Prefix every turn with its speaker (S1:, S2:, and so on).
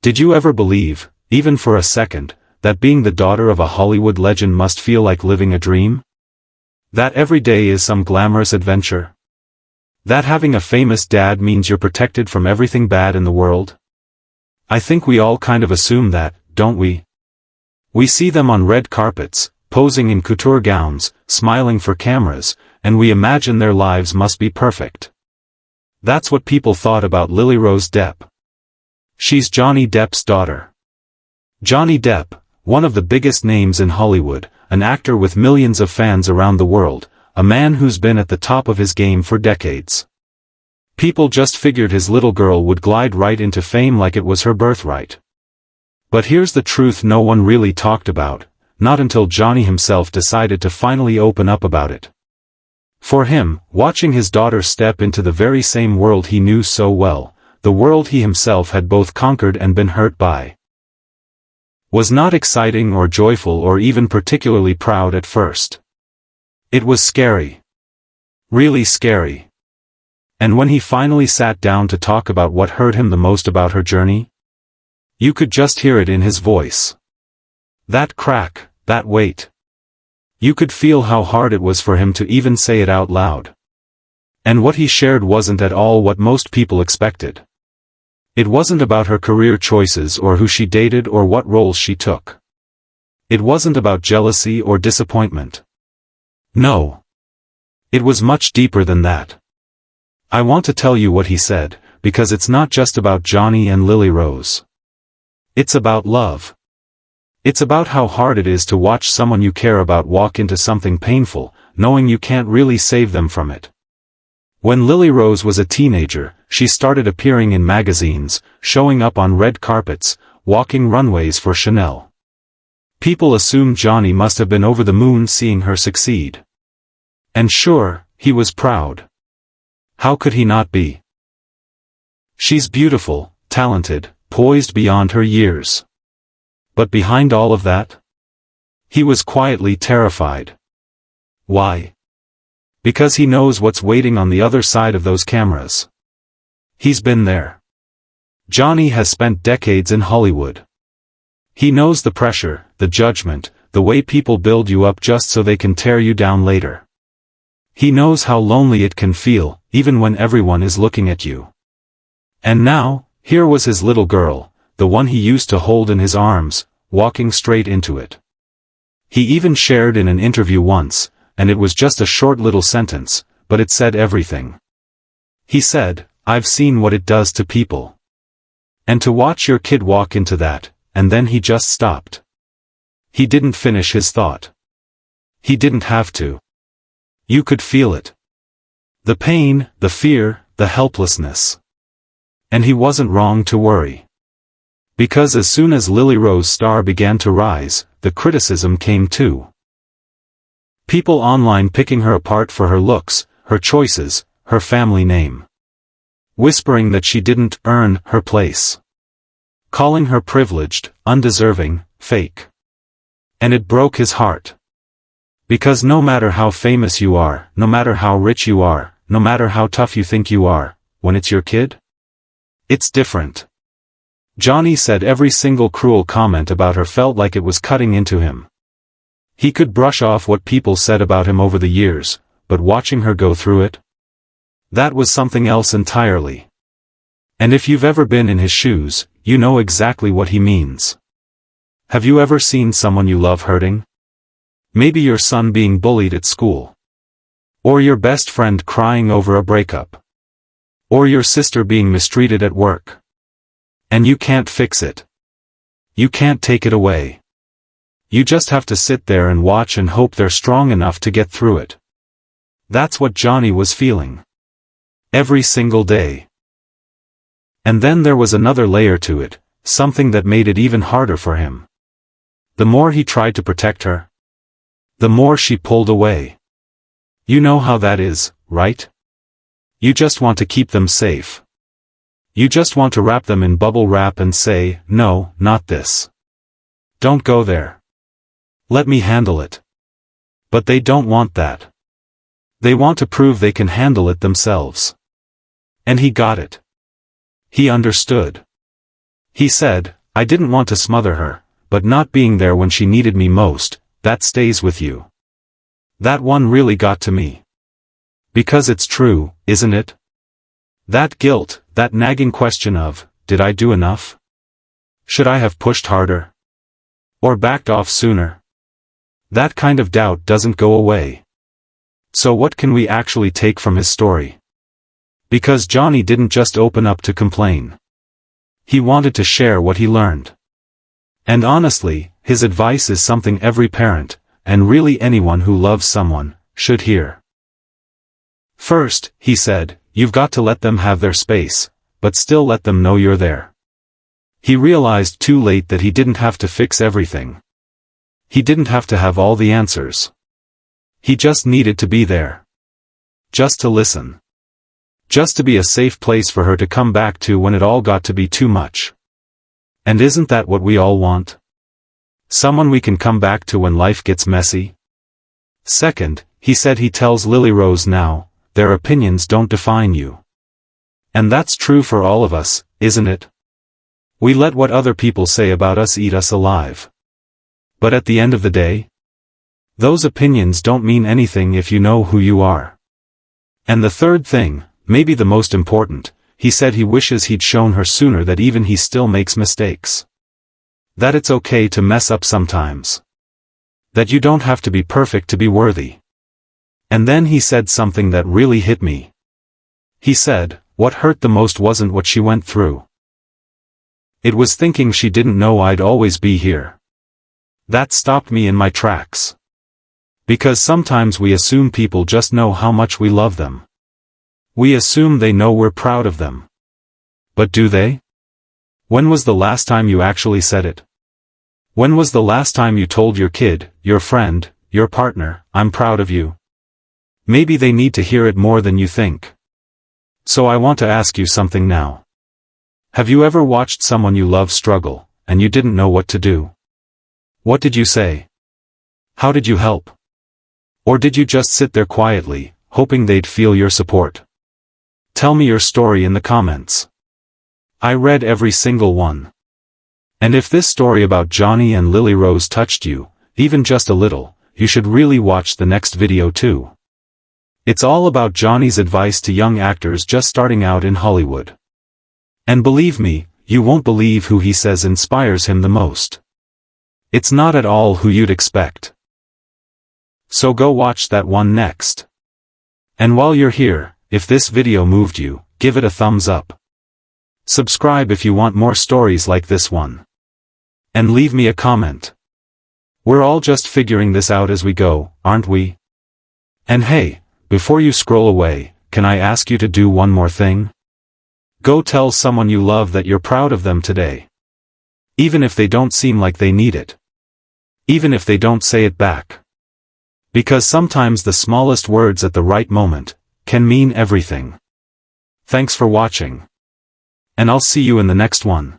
S1: Did you ever believe, even for a second, that being the daughter of a Hollywood legend must feel like living a dream? That every day is some glamorous adventure? That having a famous dad means you're protected from everything bad in the world? I think we all kind of assume that, don't we? We see them on red carpets, posing in couture gowns, smiling for cameras, and we imagine their lives must be perfect. That's what people thought about Lily Rose Depp. She's Johnny Depp's daughter. Johnny Depp, one of the biggest names in Hollywood, an actor with millions of fans around the world, a man who's been at the top of his game for decades. People just figured his little girl would glide right into fame like it was her birthright. But here's the truth no one really talked about, not until Johnny himself decided to finally open up about it. For him, watching his daughter step into the very same world he knew so well, the world he himself had both conquered and been hurt by, was not exciting or joyful or even particularly proud at first. It was scary. Really scary. And when he finally sat down to talk about what hurt him the most about her journey, you could just hear it in his voice. That crack, that weight. You could feel how hard it was for him to even say it out loud. And what he shared wasn't at all what most people expected. It wasn't about her career choices or who she dated or what roles she took. It wasn't about jealousy or disappointment. No. It was much deeper than that. I want to tell you what he said, because it's not just about Johnny and Lily Rose. It's about love. It's about how hard it is to watch someone you care about walk into something painful, knowing you can't really save them from it. When Lily Rose was a teenager, she started appearing in magazines, showing up on red carpets, walking runways for Chanel. People assumed Johnny must have been over the moon seeing her succeed. And sure, he was proud. How could he not be? She's beautiful, talented, poised beyond her years. But behind all of that? He was quietly terrified. Why? Because he knows what's waiting on the other side of those cameras. He's been there. Johnny has spent decades in Hollywood. He knows the pressure, the judgment, the way people build you up just so they can tear you down later. He knows how lonely it can feel, even when everyone is looking at you. And now, here was his little girl, the one he used to hold in his arms, walking straight into it. He even shared in an interview once, and it was just a short little sentence, but it said everything. He said, "I've seen what it does to people. And to watch your kid walk into that," and then he just stopped. He didn't finish his thought. He didn't have to. You could feel it. The pain, the fear, the helplessness. And he wasn't wrong to worry. Because as soon as Lily Rose's star began to rise, the criticism came too. People online picking her apart for her looks, her choices, her family name. Whispering that she didn't earn her place. Calling her privileged, undeserving, fake. And it broke his heart. Because no matter how famous you are, no matter how rich you are, no matter how tough you think you are, when it's your kid, it's different. Johnny said every single cruel comment about her felt like it was cutting into him. He could brush off what people said about him over the years, but watching her go through it, that was something else entirely. And if you've ever been in his shoes, you know exactly what he means. Have you ever seen someone you love hurting? Maybe your son being bullied at school. Or your best friend crying over a breakup. Or your sister being mistreated at work. And you can't fix it. You can't take it away. You just have to sit there and watch and hope they're strong enough to get through it. That's what Johnny was feeling. Every single day. And then there was another layer to it, something that made it even harder for him. The more he tried to protect her, the more she pulled away. You know how that is, right? You just want to keep them safe. You just want to wrap them in bubble wrap and say, "No, not this. Don't go there. Let me handle it." But they don't want that. They want to prove they can handle it themselves. And he got it. He understood. He said, I didn't want to smother her, but not being there when she needed me most, that stays with you. That one really got to me. Because it's true, isn't it? That guilt, that nagging question of, did I do enough? Should I have pushed harder? Or backed off sooner? That kind of doubt doesn't go away. So what can we actually take from his story? Because Johnny didn't just open up to complain. He wanted to share what he learned. And honestly, his advice is something every parent, and really anyone who loves someone, should hear. First, he said, you've got to let them have their space, but still let them know you're there. He realized too late that he didn't have to fix everything. He didn't have to have all the answers. He just needed to be there. Just to listen. Just to be a safe place for her to come back to when it all got to be too much. And isn't that what we all want? Someone we can come back to when life gets messy? Second, he said he tells Lily Rose now, their opinions don't define you. And that's true for all of us, isn't it? We let what other people say about us eat us alive. But at the end of the day, those opinions don't mean anything if you know who you are. And the third thing, maybe the most important, he said he wishes he'd shown her sooner that even he still makes mistakes. That it's okay to mess up sometimes. That you don't have to be perfect to be worthy. And then he said something that really hit me. He said, what hurt the most wasn't what she went through. It was thinking she didn't know I'd always be here. That stopped me in my tracks. Because sometimes we assume people just know how much we love them. We assume they know we're proud of them. But do they? When was the last time you actually said it? When was the last time you told your kid, your friend, your partner, I'm proud of you? Maybe they need to hear it more than you think. So I want to ask you something now. Have you ever watched someone you love struggle, and you didn't know what to do? What did you say? How did you help? Or did you just sit there quietly, hoping they'd feel your support? Tell me your story in the comments. I read every single one. And if this story about Johnny and Lily Rose touched you, even just a little, you should really watch the next video too. It's all about Johnny's advice to young actors just starting out in Hollywood. And believe me, you won't believe who he says inspires him the most. It's not at all who you'd expect. So go watch that one next. And while you're here, if this video moved you, give it a thumbs up. Subscribe if you want more stories like this one. And leave me a comment. We're all just figuring this out as we go, aren't we? And hey, before you scroll away, can I ask you to do one more thing? Go tell someone you love that you're proud of them today. Even if they don't seem like they need it. Even if they don't say it back. Because sometimes the smallest words at the right moment can mean everything. Thanks for watching. And I'll see you in the next one.